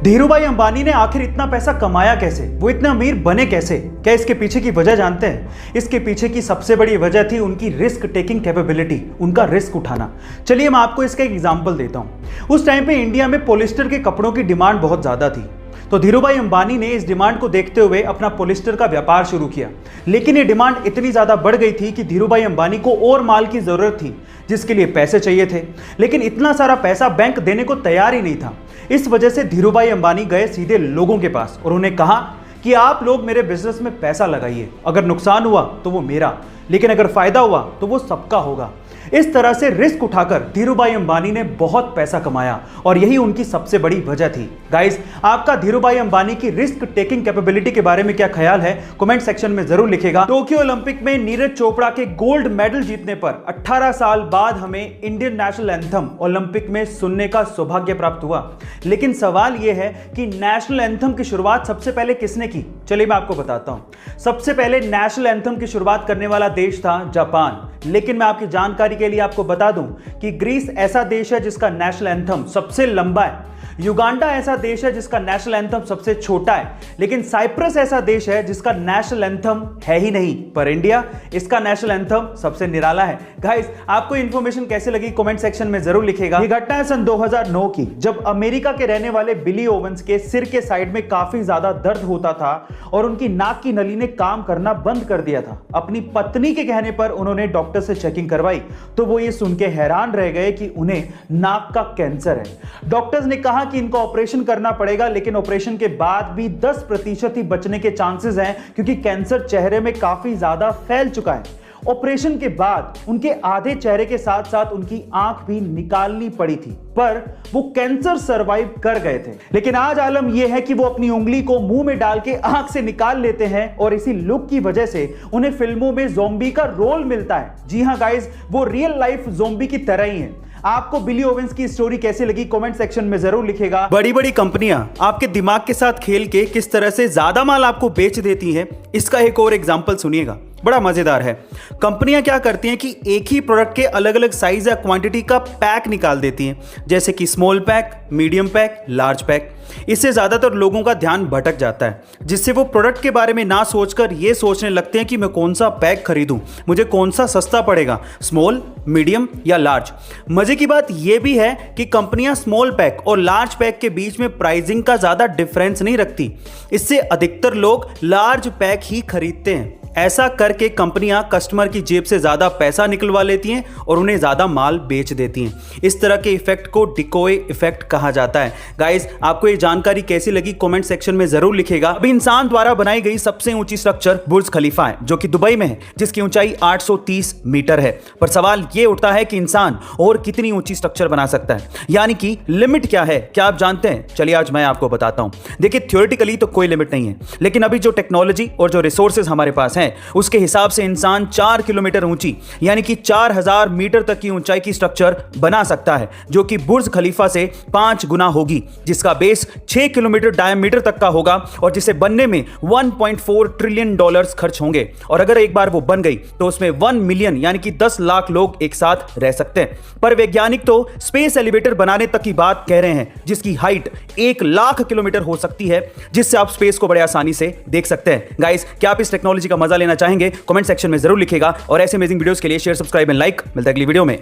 धीरूभाई अंबानी ने आखिर इतना पैसा कमाया कैसे, वो इतने अमीर बने कैसे? क्या इसके पीछे की वजह जानते हैं? इसके पीछे की सबसे बड़ी वजह थी उनकी रिस्क टेकिंग कैपेबिलिटी, उनका रिस्क उठाना। चलिए मैं आपको इसका एक एग्जांपल देता हूं। उस टाइम पे इंडिया में पॉलिस्टर के कपड़ों की डिमांड बहुत ज्यादा थी, तो धीरूभाई अंबानी ने इस डिमांड को देखते हुए अपना पॉलिस्टर का व्यापार शुरू किया। लेकिन ये डिमांड इतनी ज्यादा बढ़ गई थी कि धीरूभाई अंबानी को और माल की जरूरत थी, जिसके लिए पैसे चाहिए थे, लेकिन इतना सारा पैसा बैंक देने को तैयार ही नहीं था। इस वजह से धीरूभाई अंबानी गए सीधे लोगों के पास और उन्हें कहा कि आप लोग मेरे बिजनेस में पैसा लगाइए, अगर नुकसान हुआ तो वो मेरा, लेकिन अगर फायदा हुआ तो वो सबका होगा। इस तरह से रिस्क उठाकर धीरूभाई अंबानी ने बहुत पैसा कमाया और यही उनकी सबसे बड़ी वजह थी। गाइस, आपका धीरूभाई अंबानी की रिस्क टेकिंग कैपेबिलिटी के बारे में क्या ख्याल है, कमेंट सेक्शन में जरूर लिखिएगा। टोक्यो ओलंपिक में नीरज चोपड़ा के गोल्ड मेडल जीतने पर 18 साल बाद हमें इंडियन नेशनल एंथम ओलंपिक में सुनने का सौभाग्य प्राप्त हुआ। लेकिन सवाल यह है कि नेशनल एंथम की शुरुआत सबसे पहले किसने की? चलिए मैं आपको बताता हूं। सबसे पहले नेशनल एंथम की शुरुआत करने वाला देश था जापान, लेकिन मैं आपकी जानकारी के लिए आपको बता दूं कि ग्रीस ऐसा देश है जिसका नेशनल एंथम सबसे लंबा है, युगांडा ऐसा देश है जिसका नेशनल एंथम सबसे छोटा है, लेकिन साइप्रस ऐसा देश है जिसका नेशनल एंथम है ही नहीं, पर इंडिया, इसका नेशनल एंथम सबसे निराला है। गाइस, आपको इंफॉर्मेशन कैसे लगी कमेंट सेक्शन में जरूर लिखिएगा। ये घटना है सन 2009 की, जब अमेरिका के रहने वाले बिली ओवेंस के सिर के साइड में काफी ज्यादा दर्द होता था और उनकी नाक की नली ने काम करना बंद कर दिया था। अपनी पत्नी के कहने पर उन्होंने डॉक्टर से चेकिंग करवाई तो वो ये सुन के हैरान रह गए कि उन्हें नाक का कैंसर है। डॉक्टर्स ने कहा कि इनको ऑपरेशन करना पड़ेगा, लेकिन ऑपरेशन के बाद भी 10% ही बचने के चांसेस हैं, क्योंकि कैंसर चेहरे में काफी ज्यादा फैल चुका है। ऑपरेशन के बाद उनके आधे चेहरे के साथ साथ उनकी आंख भी निकालनी पड़ी थी, पर वो कैंसर सरवाइव कर गए थे। लेकिन आज आलम यह है कि वो अपनी उंगली को मुंह में डाल के आंख से निकाल लेते हैं और इसी लुक की वजह से उन्हें फिल्मों में ज़ॉम्बी का रोल मिलता है। जी हां गाइस, वो रियल लाइफ ज़ॉम्बी की तरह ही है। आपको बिली ओवेंस की स्टोरी कैसी लगी कमेंट सेक्शन में जरूर लिखिएगा। बड़ी बड़ी कंपनियां आपके दिमाग के साथ खेल के किस तरह से ज्यादा माल आपको बेच देती हैं, इसका एक और एग्जांपल सुनिएगा, बड़ा मजेदार है। कंपनियां क्या करती हैं कि एक ही प्रोडक्ट के अलग अलग साइज या क्वांटिटी का पैक निकाल देती हैं, जैसे कि small pack, medium pack, large pack. इससे ज्यादातर लोगों का ध्यान भटक जाता है, जिससे वो प्रोडक्ट के बारे में ना सोचकर ये सोचने लगते हैं कि मैं कौन सा पैक खरीदूं, मुझे कौन सा सस्ता पड़ेगा, स्मॉल, मीडियम या लार्ज। मजे की बात यह भी है कि कंपनियां स्मॉल पैक और लार्ज पैक के बीच में प्राइसिंग का ज्यादा डिफरेंस नहीं रखती। इससे अधिकतर लोग लार्ज पैक ही खरीदते हैं। ऐसा करके कंपनियां कस्टमर की जेब से ज्यादा पैसा निकलवा लेती हैं और उन्हें ज्यादा माल बेच देती हैं। इस तरह के इफेक्ट को डिकोय इफेक्ट कहा जाता है। गाइस, आपको ये जानकारी कैसी लगी कमेंट सेक्शन में जरूर लिखिएगा। अभी इंसान द्वारा बनाई गई सबसे ऊंची स्ट्रक्चर बुर्ज खलीफा है, जो कि दुबई में है, जिसकी ऊंचाई 830 मीटर है। पर सवाल ये उठता है कि इंसान और कितनी ऊंची स्ट्रक्चर बना सकता है, यानी कि लिमिट क्या है? क्या आप जानते हैं? चलिए आज मैं आपको बताता हूं। देखिए, थ्योरेटिकली तो कोई लिमिट नहीं है, लेकिन अभी जो टेक्नोलॉजी और जो रिसोर्सेज हमारे पास उसके हिसाब से इंसान 4 किलोमीटर ऊंची, यानी कि 4000 मीटर तक की ऊंचाई की स्ट्रक्चर बना सकता है, जो कि बुर्ज खलीफा से 5 गुना होगी, जिसका बेस 6 किलोमीटर डायमीटर तक का होगा और जिसे बनने में $1.4 ट्रिलियन खर्च होंगे। और अगर एक बार वो बन गई तो उसमें 1 मिलियन यानी कि 10 लाख लोग एक साथ रह सकते हैं। पर वैज्ञानिक तो स्पेस एलिवेटर बनाने तक की बात कह रहे हैं, जिसकी हाइट 1 लाख किलोमीटर हो सकती है, जिससे आप स्पेस को बड़े आसानी से देख सकते हैं। गाइस, क्या आप इस टेक्नोलॉजी का मजा लेना चाहेंगे? कमेंट सेक्शन में जरूर लिखिएगा और ऐसे अमेजिंग वीडियोस के लिए शेयर, सब्सक्राइब एंड लाइक। मिलता है अगली वीडियो में।